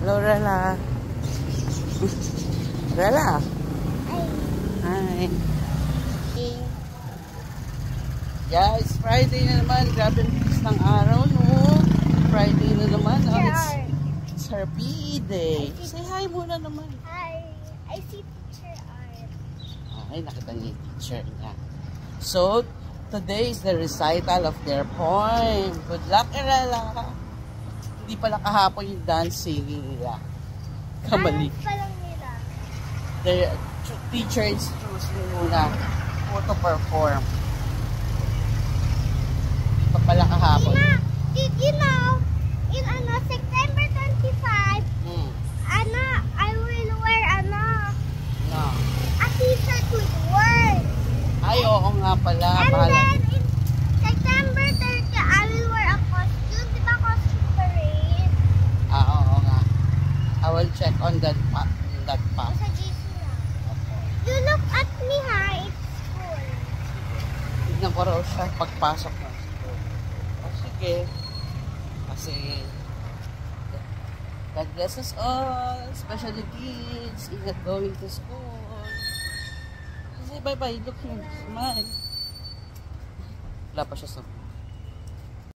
Hello, Rela. Rela. Hi. Yeah, it's Friday na naman. Grabe ang bilis ng araw, no? Friday na naman. Oh, it's her B-day. Say hi muna naman. Hi. I see teacher Arm. Ay, nakita niya yung teacher niya. So, today is the recital of their poem. Good luck, Rela. Hindi pala kahapon yung dancing nila. Kamali. Dance pa lang nila. The teacher is choosing muna who to perform. Hindi pa pala kahapon. Did you know, in September 25, I will wear a t-shirt with words. Ay, oo nga pala. And then, in September 30, I will wear a costume. Di ba costume parade? Oo nga. I will check on that path. Sa GC na. You look at me, ha? It's school. Tignan ko raw siya pagpasok ng school. O sige. Kasi God bless us all, especially kids, ingat going to school. Say bye-bye, look here, smile. Wala pa siya sa